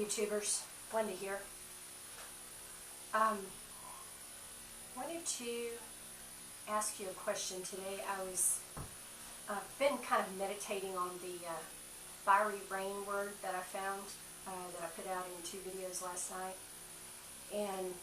YouTubers, Glenda here. Wanted to ask you a question today. I've been kind of meditating on the fiery rain word that I found that I put out in 2 videos last night. And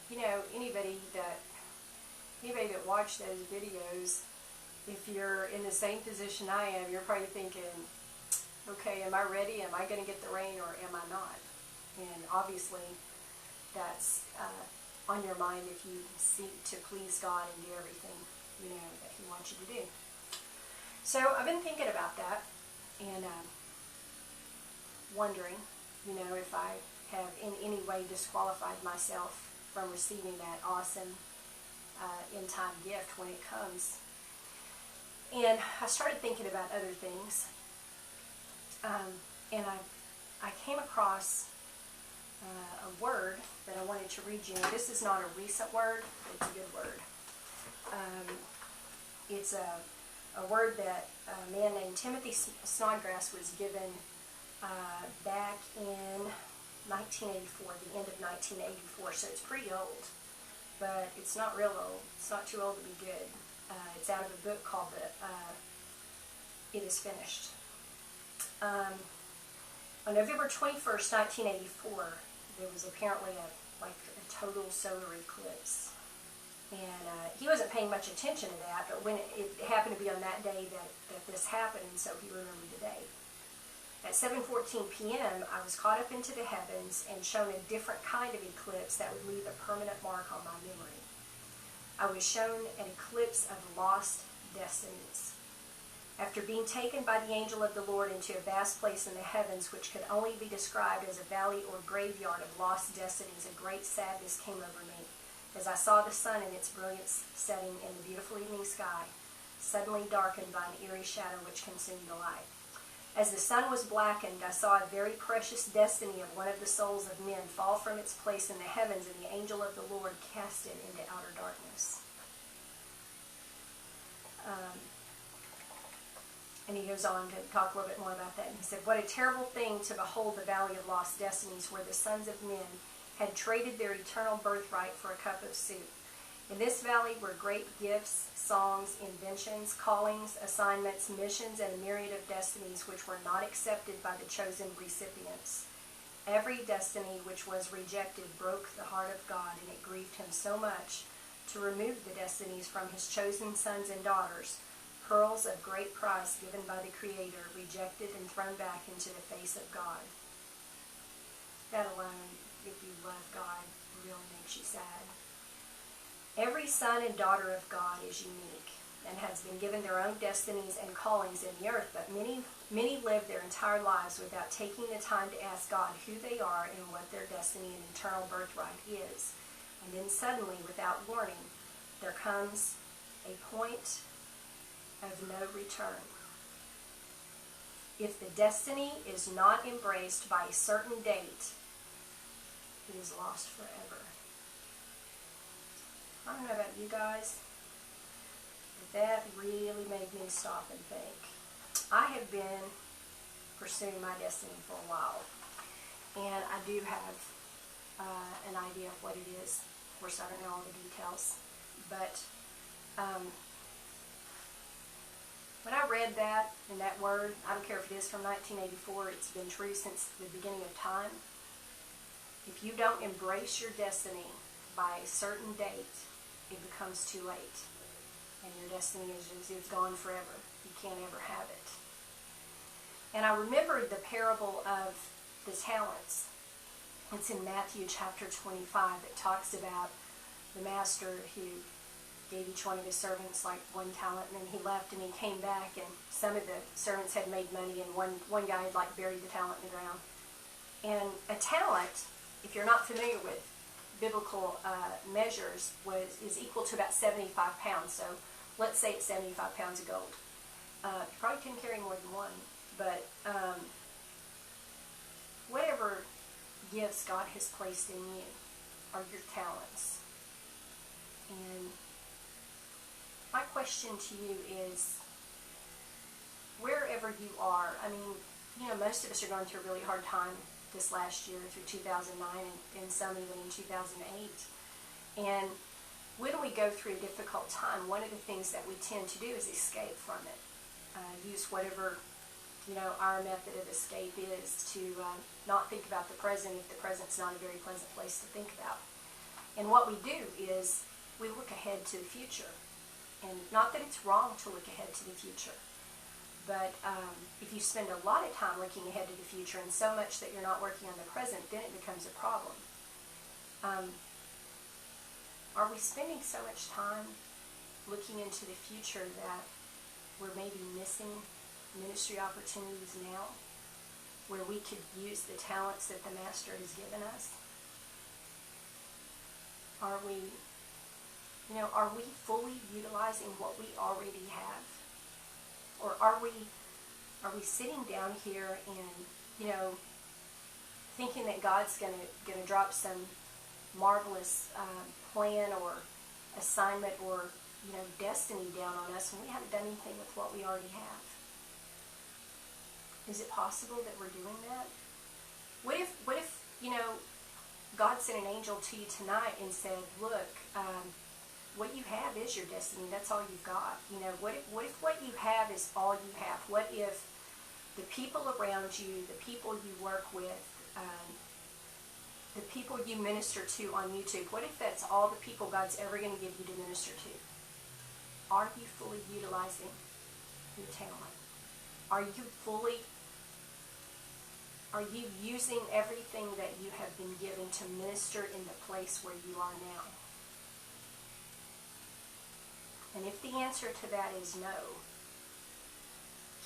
you know, anybody that watched those videos, if you're in the same position I am, you're probably thinking, okay, am I ready? Am I going to get the rain or am I not? And obviously that's on your mind if you seek to please God and do everything, you know, that He wants you to do. So I've been thinking about that and wondering, you know, if I have in any way disqualified myself from receiving that awesome end-time gift when it comes. And I started thinking about other things. And I came across a word that I wanted to read you. Now, this is not a recent word, but it's a good word. It's a word that a man named Timothy Snodgrass was given back in 1984, the end of 1984, so it's pretty old, but it's not real old. It's not too old to be good. It's out of a book called It Is Finished. On November 21st, 1984, there was apparently a total solar eclipse. And he wasn't paying much attention to that, but when it happened to be on that day that this happened, and so he remembered the day. At 7:14 p.m., I was caught up into the heavens and shown a different kind of eclipse that would leave a permanent mark on my memory. I was shown an eclipse of lost destinies. After being taken by the angel of the Lord into a vast place in the heavens, which could only be described as a valley or graveyard of lost destinies, a great sadness came over me as I saw the sun in its brilliance setting in the beautiful evening sky, suddenly darkened by an eerie shadow which consumed the light. As the sun was blackened, I saw a very precious destiny of one of the souls of men fall from its place in the heavens, and the angel of the Lord cast it into outer darkness. And he goes on to talk a little bit more about that. And he said, what a terrible thing to behold the valley of lost destinies, where the sons of men had traded their eternal birthright for a cup of soup. In this valley were great gifts, songs, inventions, callings, assignments, missions, and a myriad of destinies which were not accepted by the chosen recipients. Every destiny which was rejected broke the heart of God, and it grieved Him so much to remove the destinies from His chosen sons and daughters, pearls of great price given by the Creator, rejected and thrown back into the face of God. That alone, if you love God, really makes you sad. Every son and daughter of God is unique and has been given their own destinies and callings in the earth, but many live their entire lives without taking the time to ask God who they are and what their destiny and eternal birthright is. And then suddenly, without warning, there comes a point of no return. If the destiny is not embraced by a certain date, it is lost forever. I don't know about you guys, but that really made me stop and think. I have been pursuing my destiny for a while, and I do have an idea of what it is. Of course, I don't know all the details, but when I read that and that word, I don't care if it is from 1984, it's been true since the beginning of time. If you don't embrace your destiny by a certain date, it becomes too late. And your destiny is gone forever. You can't ever have it. And I remembered the parable of the talents. It's in Matthew chapter 25. It talks about the master who gave each one of his servants like 1 talent, and then he left and he came back, and some of the servants had made money, and one guy had buried the talent in the ground. And a talent, if you're not familiar with biblical measures, is equal to about 75 pounds. So let's say it's 75 pounds of gold. You probably couldn't carry more than one, but whatever gifts God has placed in you are your talents. And my question to you is, wherever you are, I mean, you know, most of us are going through a really hard time this last year through 2009 and some even in 2008. And when we go through a difficult time, one of the things that we tend to do is escape from it. Use whatever, our method of escape is to not think about the present if the present's not a very pleasant place to think about. And what we do is we look ahead to the future. And not that it's wrong to look ahead to the future, but if you spend a lot of time looking ahead to the future and so much that you're not working on the present, then it becomes a problem. Are we spending so much time looking into the future that we're maybe missing ministry opportunities now where we could use the talents that the Master has given us? Are we fully utilizing what we already have? Or are we sitting down here and, thinking that God's going to drop some marvelous plan or assignment or, destiny down on us when we haven't done anything with what we already have? Is it possible that we're doing that? What if God sent an angel to you tonight and said, look, what you have is your destiny. That's all you've got. What if what you have is all you have? What if the people around you, the people you work with, the people you minister to on YouTube, what if that's all the people God's ever going to give you to minister to? Are you fully utilizing your talent? Are you using everything that you have been given to minister in the place where you are now? And if the answer to that is no,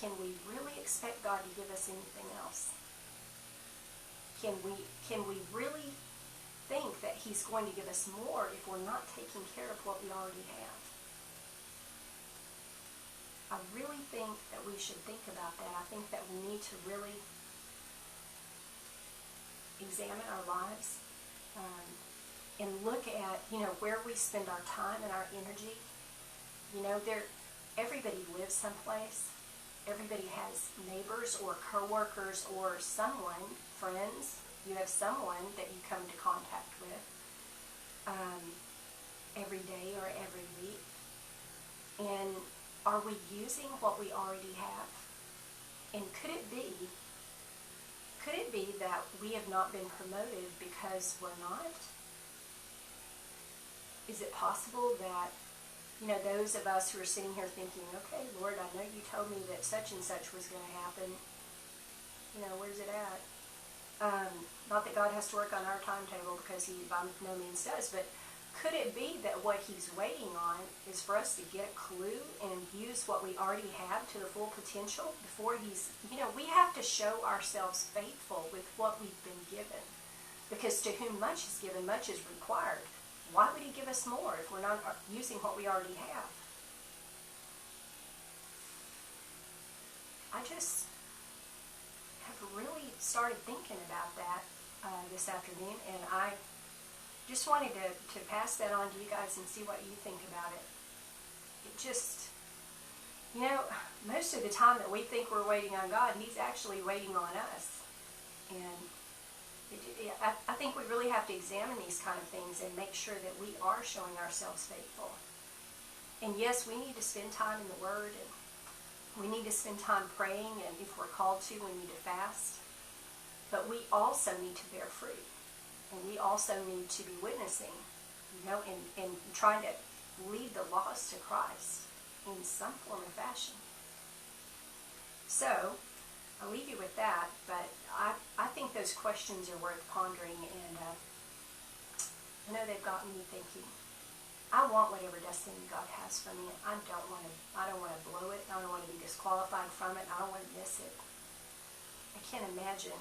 can we really expect God to give us anything else? Can we really think that He's going to give us more if we're not taking care of what we already have? I really think that we should think about that. I think that we need to really examine our lives and look at, where we spend our time and our energy. Everybody lives someplace. Everybody has neighbors or coworkers or someone, friends. You have someone that you come into contact with every day or every week. And are we using what we already have? And could it be that we have not been promoted because we're not? Is it possible that those of us who are sitting here thinking, okay, Lord, I know you told me that such and such was going to happen. Where's it at? Not that God has to work on our timetable, because He by no means does, but could it be that what He's waiting on is for us to get a clue and use what we already have to the full potential before He's, we have to show ourselves faithful with what we've been given. Because to whom much is given, much is required. Why would He give us more if we're not using what we already have? I just have really started thinking about that this afternoon, and I just wanted to pass that on to you guys and see what you think about it. It just, most of the time that we think we're waiting on God, He's actually waiting on us. And I think we really have to examine these kind of things and make sure that we are showing ourselves faithful. And yes, we need to spend time in the Word, and we need to spend time praying, and if we're called to, we need to fast. But we also need to bear fruit. And we also need to be witnessing, and trying to lead the lost to Christ in some form or fashion. So, I'll leave you with that, but I think those questions are worth pondering, and I know they've gotten me thinking. I want whatever destiny God has for me. I don't want to blow it. I don't want to be disqualified from it. I don't want to miss it. I can't imagine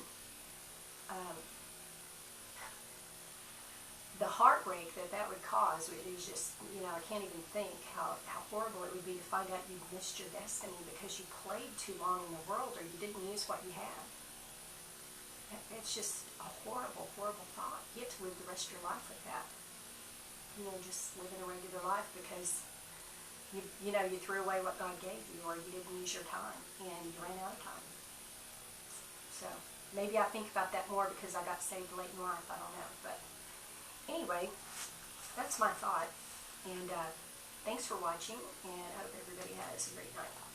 the heartbreak that would cause. It is just, I can't even think how horrible it would be to find out you've missed your destiny because you played too long in the world, or you didn't use what you had. It's just a horrible, horrible thought. You have to live the rest of your life with that. Just living a regular life because you threw away what God gave you, or you didn't use your time and you ran out of time. So maybe I think about that more because I got saved late in life. I don't know. But anyway, that's my thought. And thanks for watching, and I hope everybody has a great night.